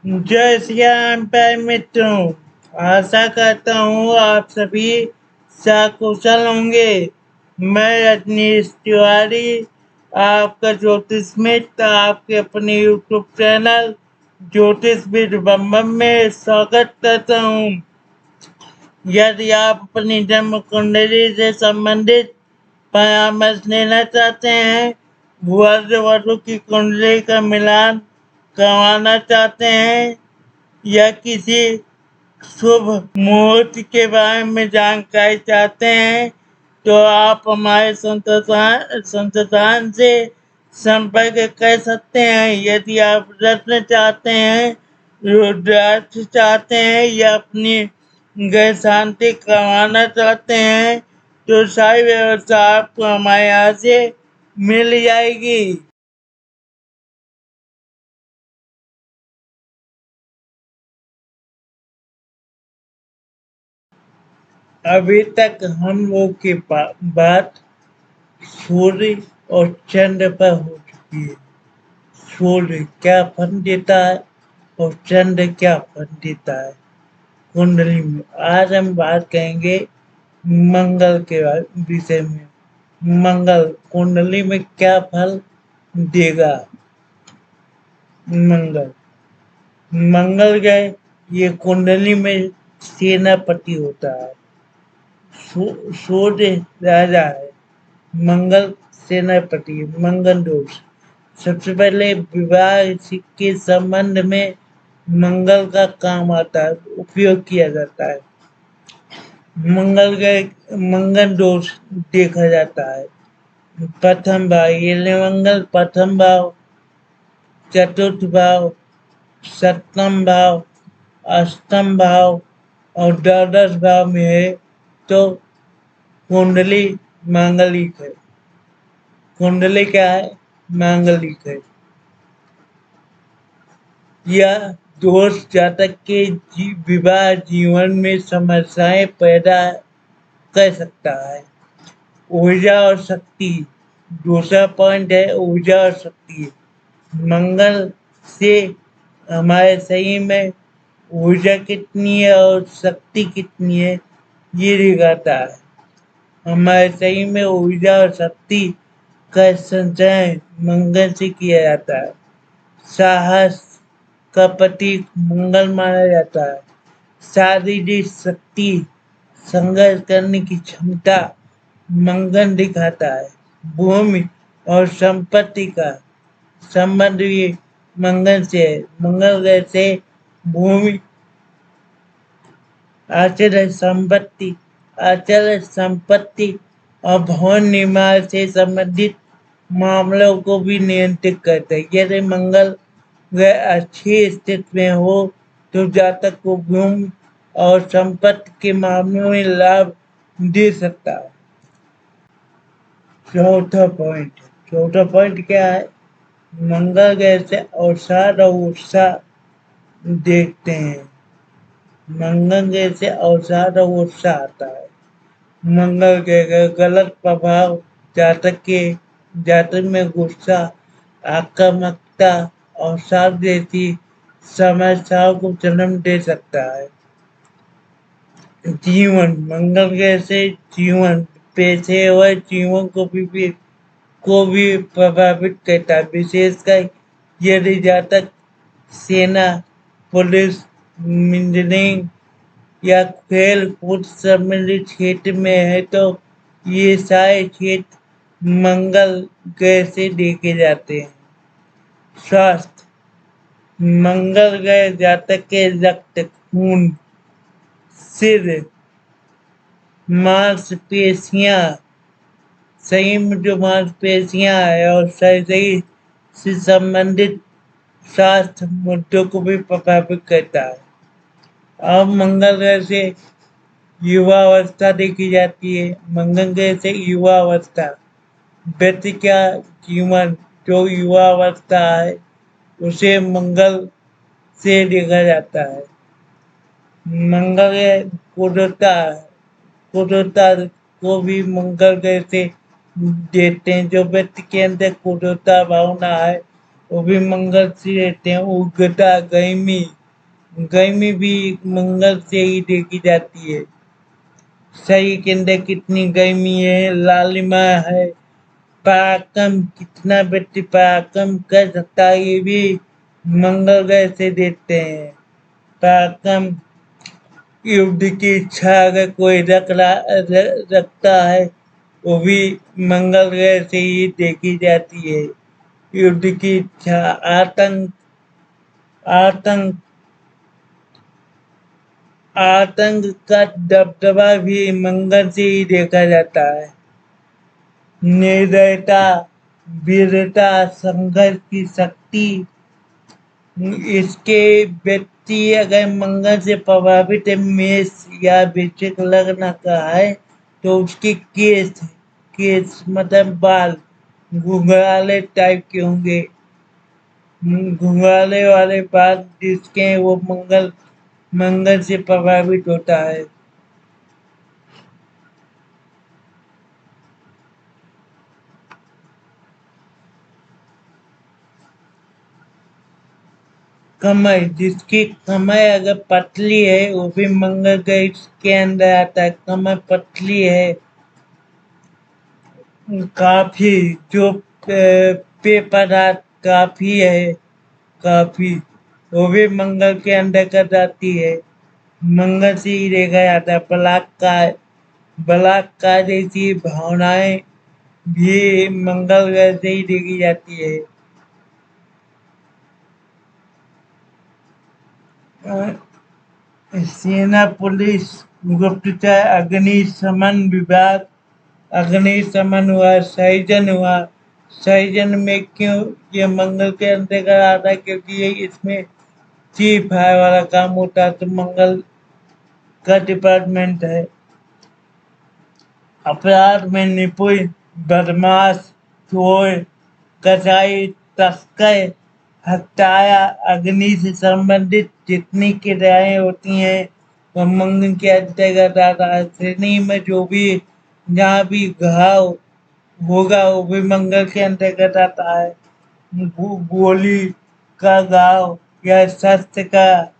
जय श्री राम प्यारे मित्रों। आशा करता हूँ आप सभी सकुशल होंगे। मैं रजनीश तिवारी, आपका ज्योतिष मित्र, आपके अपने यूट्यूब चैनल ज्योतिष विद बम बम में स्वागत करता हूँ। यदि आप अपनी जन्म कुंडली से संबंधित परामर्श लेना चाहते हैं, वर वधु की कुंडली का मिलान करवाना चाहते हैं या किसी शुभ मुहूर्त के बारे में जानकारी चाहते हैं, तो आप हमारे संस्थान से संपर्क कर सकते हैं। यदि आप रत्न चाहते हैं, रुद्राक्ष चाहते हैं या अपनी ग्रह शांति करवाना चाहते हैं, तो सारी व्यवस्था आपको हमारे यहाँ से मिल जाएगी। अभी तक हम लोग की बात सूर्य और चंद्र पर हो चुकी है। सूर्य क्या फल देता है और चंद्र क्या फल देता है कुंडली में। आज हम बात करेंगे मंगल के विषय में। मंगल कुंडली में क्या फल देगा। मंगल मंगल ग्रह ये कुंडली में सेनापति होता है। सूर्य राजा है, मंगल सेनापति, मंगल दोष। सबसे पहले विवाह के संबंध में मंगल का काम आता है, उपयोग किया जाता है। मंगल दोष देखा जाता है। प्रथम भाव ये मंगल प्रथम भाव, चतुर्थ भाव, सप्तम भाव, अष्टम भाव और द्वादश भाव में है तो कुंडली मांगलिक है। कुंडली क्या है? मांगलिक है। यह दोष जातक के विवाह जीवन में समस्याएं पैदा कर सकता है। ऊर्जा और शक्ति दूसरा पॉइंट है, ऊर्जा और शक्ति। मंगल से हमारे शरीर में ऊर्जा कितनी है और शक्ति कितनी है ये दिखाता है। हमारे शरीर में ऊर्जा और शक्ति का संचय मंगल से किया जाता है। साहस का प्रतीक मंगल माना जाता है। शारीरिक शक्ति, संघर्ष करने की क्षमता मंगल दिखाता है। भूमि और संपत्ति का संबंध भी मंगल से है। मंगल ग्रह से भूमि, अचल संपत्ति और भवन निर्माण से संबंधित मामलों को भी नियंत्रित करता है। यदि मंगल ग्रह अच्छी स्थिति में हो तो जातक को भूमि और संपत्ति के मामलों में लाभ दे सकता है। चौथा पॉइंट क्या है? मंगल ग्रह से अवसाद और उत्साह देखते हैं। मंगल ग्रह से अवसाद और उत्साह आता है। मंगल ग्रह का गलत प्रभाव जातक में गुस्सा, आक्रामकता और अवसाद जैसी समस्याओं को जन्म दे सकता है। जीवन मंगल ग्रह से जीवन, पेशेवर जीवन को भी प्रभावित करता है। विशेषकर यदि जातक सेना, पुलिस, इंजीनियरिंग या खेल कूद संबंधित क्षेत्र में है तो ये सारे क्षेत्र मंगल ग्रह से देखे जाते हैं। स्वास्थ्य मंगल ग्रह जातक के रक्त, खून, सिर, मांसपेशियां, शरीर में जो मांसपेशियां है और शरीर से संबंधित स्वास्थ्य मुद्दों को भी प्रभावित करता है। अब मंगल ग्रह से युवावस्था देखी जाती है। मंगल ग्रह से युवावस्था, व्यक्ति का जीवन जो युवावस्था है उसे मंगल से देखा जाता है। मंगल ग्रह कुरूरता को भी मंगल ग्रह से देखते हैं। जो व्यक्ति के अंदर कुरूरता भावना है वो भी मंगल से रहते हैं। उग्रता, गर्मी, गर्मी भी मंगल से ही देखी जाती है। शरीर के अंदर कितनी गर्मी है, लालिमा है, पराक्रम, कितना व्यक्ति पराक्रम कर सकता है, ये भी मंगल ग्रह से देखते हैं। पराक्रम, युद्ध की इच्छा अगर कोई रखता है, वो भी मंगल ग्रह से ही देखी जाती है। युद्ध की इच्छा, आतंक, आतंक आतंक का दबदबा भी मंगल से ही देखा जाता है। निर्दयता, वीरता, संघर्ष की शक्ति, इसके व्यक्ति अगर मंगल से प्रभावित है, मेष या वृश्चिक लग्न का है, तो उसके केस मतलब बाल घुंघराले टाइप के होंगे। घुंघराले वाले बाल जिसके हैं, वो मंगल से प्रभावित होता है। कमर, जिसकी कमर अगर पतली है, वो भी मंगल ग्रह के अंदर आता है। कमर पतली है काफी, जो पेय पदार्थ काफी है, काफी, वो भी मंगल के अंदर कर जाती है। मंगल से ही देखा जाता है। बलात्कार जैसी भावनाएं भी मंगल ग्रह से ही देखी जाती है। सेना, पुलिस, गुप्तचर, अग्निशमन विभाग, अग्निशमन हुआ, सर्जन हुआ। सर्जन में क्यों ये मंगल के अंतर्गत आता है? क्योंकि ये इसमें चीफ फायर वाला काम होता है, तो मंगल का डिपार्टमेंट है। अपराध में निपुण, बदमाश, चोर, कसाई, तस्कर, हत्या, अग्नि से संबंधित जितनी क्रियाएं होती हैं, वह मंगल के अंतर्गत आता है। श्रेणी में जो भी जहाँ भी घाव होगा, वो भी मंगल के अंतर्गत आता है। गोली का घाव या शस्त्र का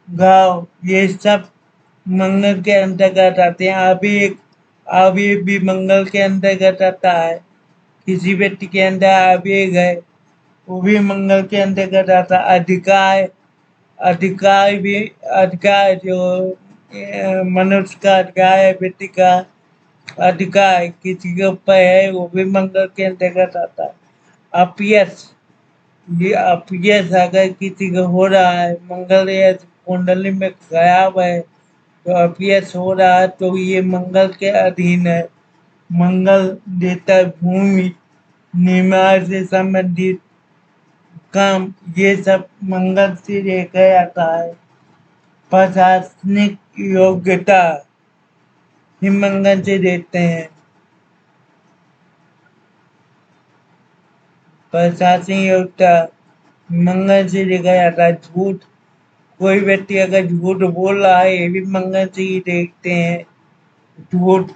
घाव, ये सब मंगल के अंतर्गत आते हैं। आवेग भी मंगल के अंतर्गत आता है। किसी व्यक्ति के अंदर आवेग है, वो भी मंगल के अंतर्गत आता है। अधिकार जो मनुष्य का अधिकार है, व्यक्ति का अधिकार किसी के ऊपर है, वो भी मंगल के अंतर्गत आता है। अपयश, ये अपयश अगर किसी को हो रहा है, मंगल या कुंडली में खराब है, तो अपयश हो रहा है, तो ये मंगल के अधीन है। मंगल देता है भूमि, निर्माण से संबंधित काम, ये सब मंगल से देखा जाता है। प्रशासनिक योग्यता ही मंगल से देते हैं। प्रशासनिक योग्यता मंगल से देखा जाता है। झूठ, कोई व्यक्ति अगर झूठ बोल रहा है, ये भी मंगल से ही देखते हैं। झूठ,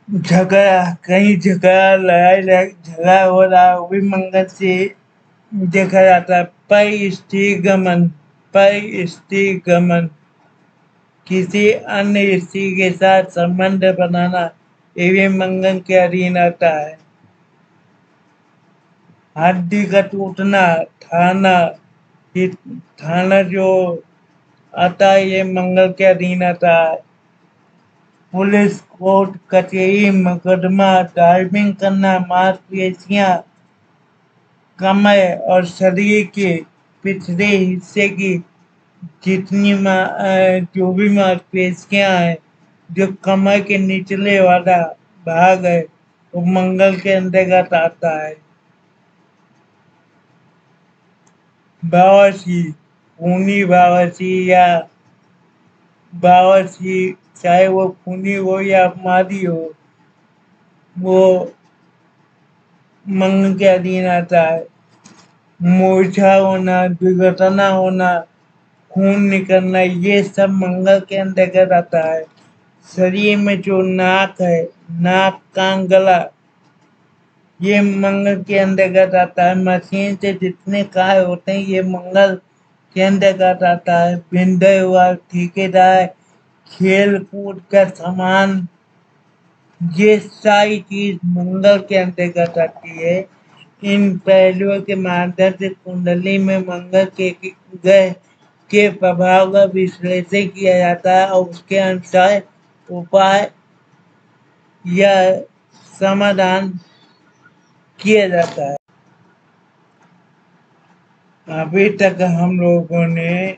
झगड़ा, कहीं झगड़ा, झगड़ा हो रहा है, वो भी मंगल से देखा जाता है। पर स्त्री गमन, किसी अन्य स्त्री के साथ संबंध बनाना, ये भी मंगल के अधीन आता है। हड्डी का टूटना, थाना, ये थाना जो आता है, ये मंगल के अधीन आता है। पुलिस, कोर्ट, कचहरी, मुकदमा, ड्राइविंग करना, मांसपेशियां, कमर और शरीर के पिछले हिस्से की जो भी मांसपेशियां हैं, जो कमर के निचले वाला भाग है, वो मंगल के अंतर्गत आता है। बावर्ची, खूनी बावर्ची या बावर्ची, चाहे वो खूनी हो या मादी हो, वो मंगल के अधीन आता है। मूर्छा होना, दुर्घटना होना, खून निकलना, ये सब मंगल के अंतर्गत आता है। शरीर में जो नाक है, नाक, कान, गला, ये मंगल के अंतर्गत आता है। मशीन से जितने कार्य होते हैं ये मंगल के अंतर्गत आता है। भिंडे हुआ, ठेकेदार, खेल कूद का सामान, ये सारी चीज मंगल के अंतर्गत आती है। इन पहलुओं के माध्यम से कुंडली में मंगल के ग्रह के प्रभाव का विश्लेषण किया जाता है और उसके अनुसार उपाय या समाधान किया जाता है। अभी तक हम लोगों ने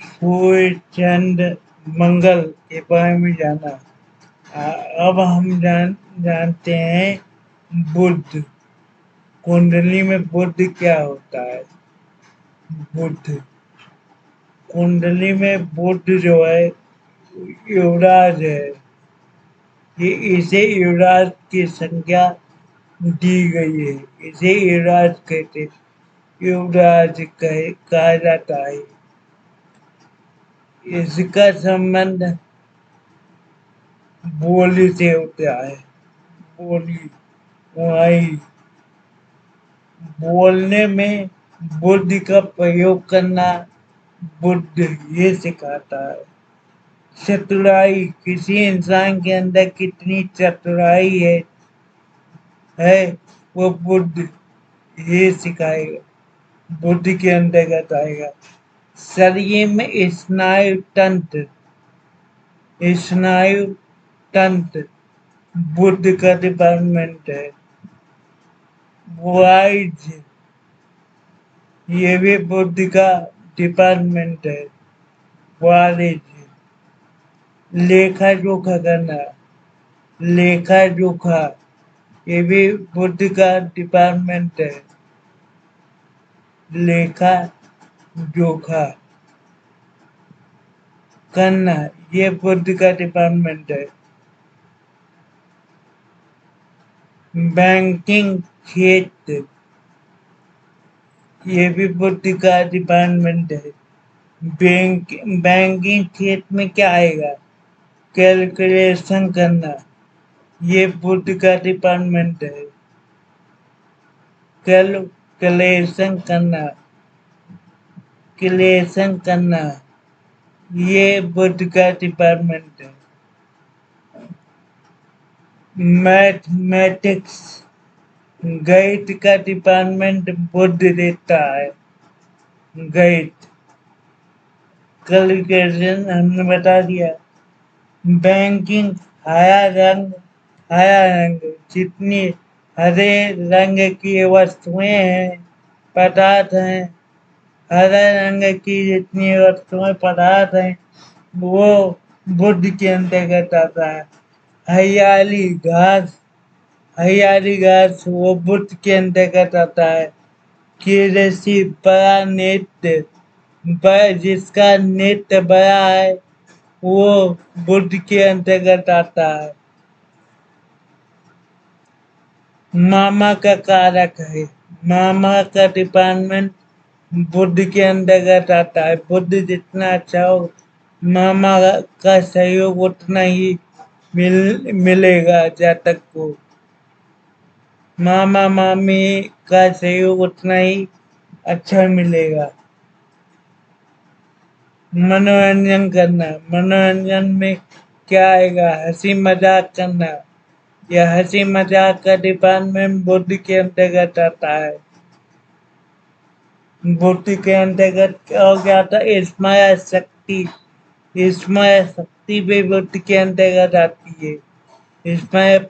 सूर्य, चंद्र, मंगल के बारे में जाना। अब हम जानते हैं बुध। कुंडली में बुध क्या होता है? बुध कुंडली में बुध जो है युवराज है। ये इसे युवराज की संज्ञा दी गई है। इसे युवराज कहते, युवराज कहा जाता है। इसका संबंध बोली से होता है। बोली, वाणी, बोलने में बुद्धि का प्रयोग करना बुद्ध ये सिखाता है। चतुराई, किसी इंसान के अंदर कितनी चतुराई है वो बुद्ध ये सिखाएगा, बुद्ध के अंतर्गत आएगा। शरीर में स्नायु तंत्र, स्नायु तंत्र बुद्ध का डिपार्टमेंट है। वाइज, ये भी बुद्ध का डिपार्टमेंट है। वारिज, लेखा जोखा करना, लेखा जोखा ये भी बुद्ध का डिपार्टमेंट है। लेखा जोखा करना ये बुद्ध का डिपार्टमेंट है। बैंकिंग क्षेत्र ये भी बुद्ध का डिपार्टमेंट है। बैंकिंग क्षेत्र में क्या आएगा? कैलकुलेशन करना ये बुद्ध का डिपार्टमेंट है। कैलकुलेशन करना, कैलकुलेशन करना ये बुद्ध का डिपार्टमेंट है। मैथमेटिक्स, गणित का डिपार्टमेंट बुद्ध देता है। गणित, कैलकुलेशन हमने बता दिया। बैंकिंग, हरा रंग जितनी हरे रंग की वस्तुएं हैं, पदार्थ हैं, हरे रंग की जितनी वस्तुएं पदार्थ हैं वो बुद्ध के अंतर्गत आता है। हरियाली घास, हरियाली घास वो बुद्ध के अंतर्गत आता है। कृषि, बड़ा नृत्य, जिसका नृत्य बड़ा है वो बुद्ध के अंतर्गत आता है। मामा का कारक है, मामा का डिपार्टमेंट बुद्ध के अंतर्गत आता है। बुद्ध जितना अच्छा हो मामा का सहयोग उतना ही मिलेगा जातक को। मामा मामी का सहयोग उतना ही अच्छा मिलेगा। मनोरंजन करना, मनोरंजन में क्या आएगा? हंसी मजाक करना, यह हंसी मजाक का डिपार्टमेंट बुद्ध के अंतर्गत आता है। बुद्ध के अंतर्गत क्या हो गया था? स्मरण शक्ति, स्मरण शक्ति भी बुद्ध के अंतर्गत आती है। स्मरण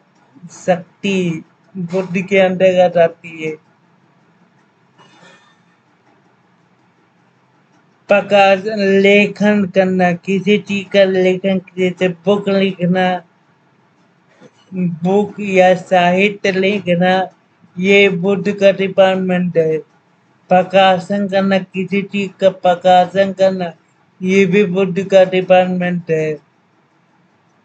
शक्ति बुद्ध के अंतर्गत आती है। प्रकाश, लेखन करना, किसी चीज का लेखन, जैसे बुक लिखना, बुक या साहित्य लिखना ये बुद्ध का डिपार्टमेंट है। प्रकाशन करना, किसी चीज का प्रकाशन करना ये भी बुद्ध का डिपार्टमेंट है।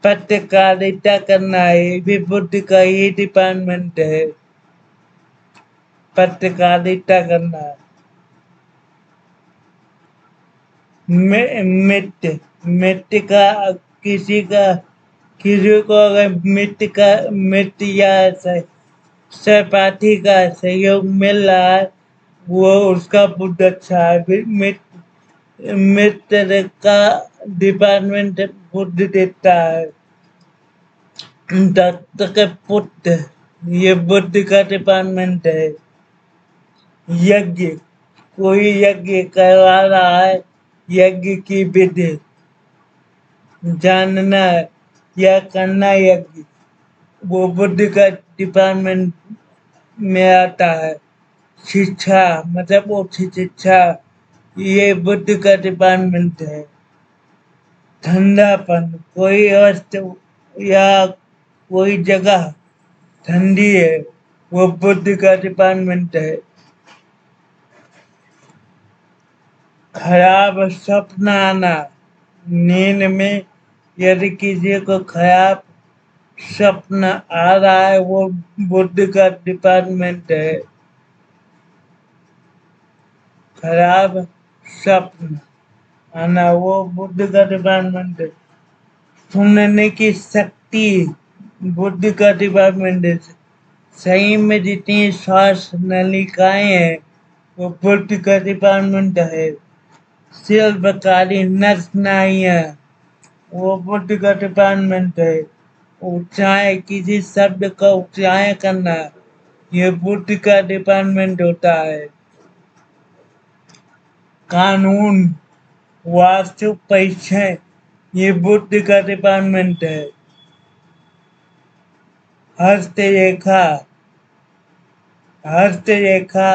पत्रकारिता करना ये भी बुद्ध का ही डिपार्टमेंट है। पत्रकारिता करना। मित्र, मित्र का किसी को अगर मित्र या सहपाठी का सहयोग मिल रहा है, वो उसका बुद्ध अच्छा है। फिर मित्र का डिपार्टमेंट बुद्ध देता है। दत्त के पुत्र, ये बुद्ध का डिपार्टमेंट है। यज्ञ, कोई यज्ञ करवा रहा है, यज्ञ की विधि जानना या करना यज्ञ, वो बुद्ध का डिपार्टमेंट में आता है। शिक्षा मतलब उच्च शिक्षा, ये बुद्ध का डिपार्टमेंट है। ठंडापन, कोई वस्तु या कोई जगह ठंडी है, वो बुद्ध का डिपार्टमेंट है। खराब सपना आना, नींद में यदि किसी को खराब सपना आ रहा है, वो बुद्ध का डिपार्टमेंट है। खराब सपना आना, वो बुद्ध का डिपार्टमेंट है। सुनने की शक्ति, बुद्ध का डिपार्टमेंट है। सही में जितनी श्वास नलिकाएं हैं, वो बुद्ध का डिपार्टमेंट है। शिल्पकारी नसनाइयाँ, वो बुद्ध का डिपार्टमेंट है। ऊंचाई, किसी शब्द का उच्चारण करना, ये बुद्ध का डिपार्टमेंट होता है। कानून, वास्तु परीक्षण, ये बुद्ध का डिपार्टमेंट है। हस्तरेखा, हस्तरेखा,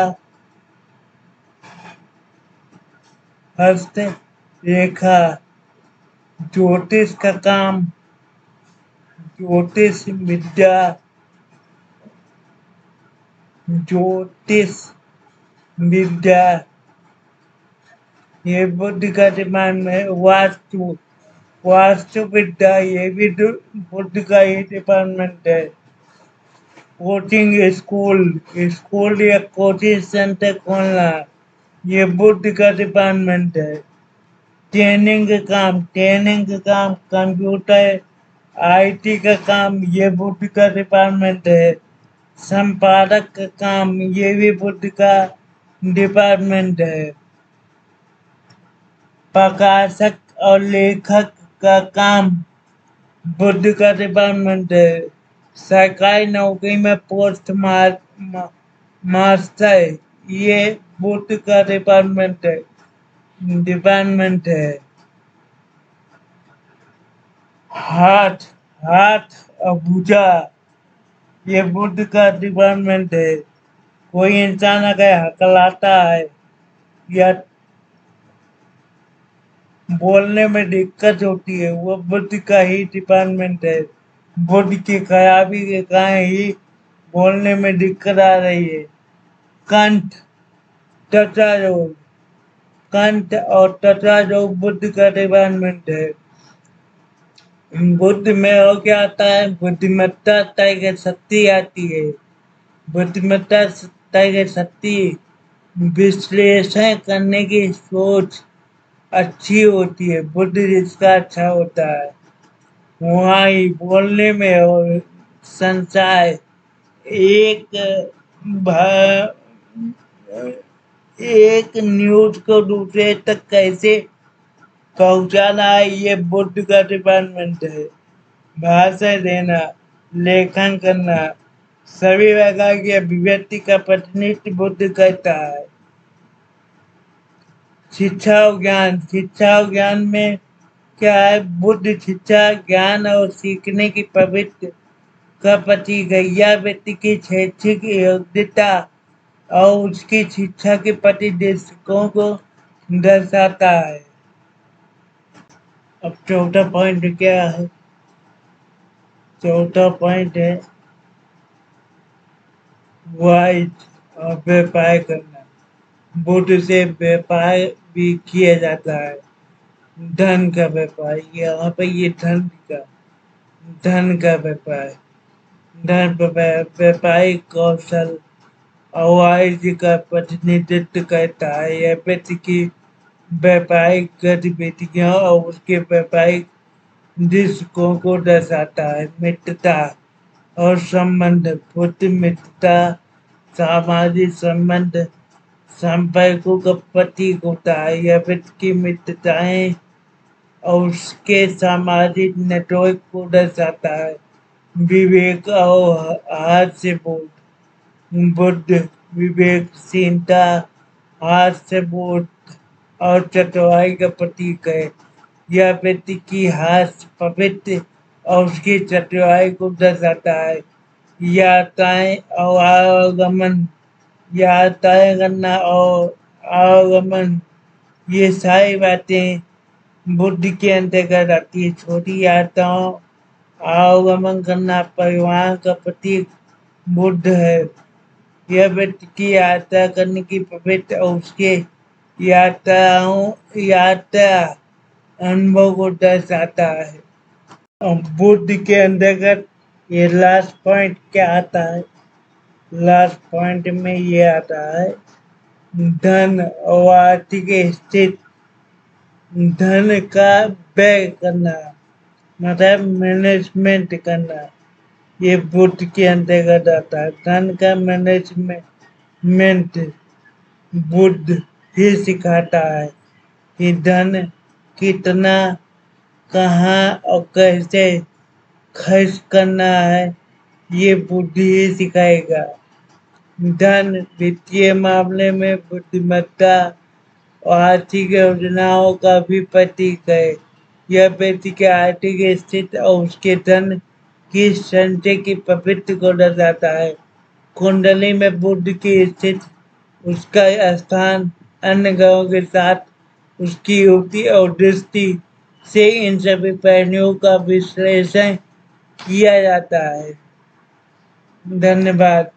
हस्तरेखा, ज्योतिष का काम, ज्योतिष विद्या, ज्योतिष विद्या, ये बुद्ध का डिपार्टमेंट है। वास्तु, वास्तु विद्या, ये भी बुद्ध का ही डिपार्टमेंट है। कोचिंग स्कूल, स्कूल या कोचिंग सेंटर खोलना, ये बुद्ध का डिपार्टमेंट है। ट्रेनिंग का काम, कंप्यूटर आईटी का काम, ये बुद्ध का डिपार्टमेंट है। संपादक का काम, ये भी बुद्ध का डिपार्टमेंट है। प्रकाशक और लेखक का काम, बुद्ध का डिपार्टमेंट है। सरकारी नौकरी में पोस्ट मास्टर, ये बुद्ध का डिपार्टमेंट है। हाथ, हाथ और भुजा, ये बुद्ध का डिपार्टमेंट है। कोई इंसान अगर हकलाता है या बोलने में दिक्कत होती है, वो बुद्ध का ही डिपार्टमेंट है। बुद्ध की खराबी के कारण ही बोलने में दिक्कत आ रही है। कंठ, त्वचा रोग, कंठ और त्वचा रोग बुद्ध का डिपार्टमेंट है। बुद्ध में हो क्या आता है, बुद्धिमत्ता तय शक्ति आती है। बुद्धिमत्ता तय शक्ति, विश्लेषण करने की सोच अच्छी होती है। बुद्ध जिसका अच्छा होता है, वहाँ ही बोलने में और संचार, एक एक न्यूज को दूसरे तक कैसे पहुंचाना है, ये बुद्ध का डिपार्टमेंट है। भाषण देना, लेखन करना, सभी प्रकार की अभिव्यक्ति का प्रतिनिधित्व बुद्ध करता है। शिक्षा और ज्ञान में क्या है, बुद्ध शिक्षा, ज्ञान और सीखने की पवित्र का प्रतीक है। यह व्यक्ति की शैक्षिक योग्यता और उसकी शिक्षा के प्रति दृष्टिकोण को दर्शाता है। अब चौथा पॉइंट क्या है, चौथा पॉइंट है वाणिज्य और व्यापार करना। बुद्ध से व्यापार भी किया जाता है। धन का व्यापार, यहाँ पे ये धन का व्यापार, व्यापारिक कौशल और वाणिज्य का प्रतिनिधित्व करता है। यह व्यक्ति की व्यापारिक गतिविधियां और उसके व्यापारिक दृष्टिकोण को दर्शाता है। मित्रता, और संबंध, बुद्ध मित्रता, सामाजिक संबंध, संपर्कों का प्रतीक होता है। यह व्यक्ति की मित्रताएं और उसके सामाजिक नेटवर्क को दर्शाता है। विवेक और हास्य बोध, बुद्ध विवेकशीलता, हास्य बोध और चतुराई का प्रतीक है। यह व्यक्ति की हास्य पवित्र और उसकी चतुराई को दर्शाता है। यात्राएं और आवागमन, यात्राएं करना और आवागमन, ये सारी बातें बुद्ध के अंतर्गत आती है। छोटी यात्राओं आवागमन करना परिवार का प्रतीक बुद्ध है। यह व्यक्ति की यात्रा करने की पवित्र और उसके यात्रा अनुभव को दर्शाता है। और बुद्ध के अंतर्गत ये लास्ट पॉइंट क्या आता है? लास्ट पॉइंट में ये आता है, धन और आर्थिक स्थिति, धन का व्यय करना, मतलब मैनेजमेंट करना, ये बुद्ध के अंतर्गत आता है। धन का मैनेजमेंट बुद्ध ही सिखाता है कि धन कितना, कहाँ और कैसे खर्च करना है, ये बुद्ध ही सिखाएगा। धन वित्तीय मामले में बुद्धिमत्ता और आर्थिक योजनाओं का भी प्रतीक है। यह व्यक्ति की आर्थिक स्थिति और उसके धन की संचय की पवित्र को दर्शाता है। कुंडली में बुद्ध की स्थिति, उसका स्थान अन्य ग्रहों के साथ उसकी युक्ति और दृष्टि से इन सभी पहलुओं का विश्लेषण किया जाता है। धन्यवाद।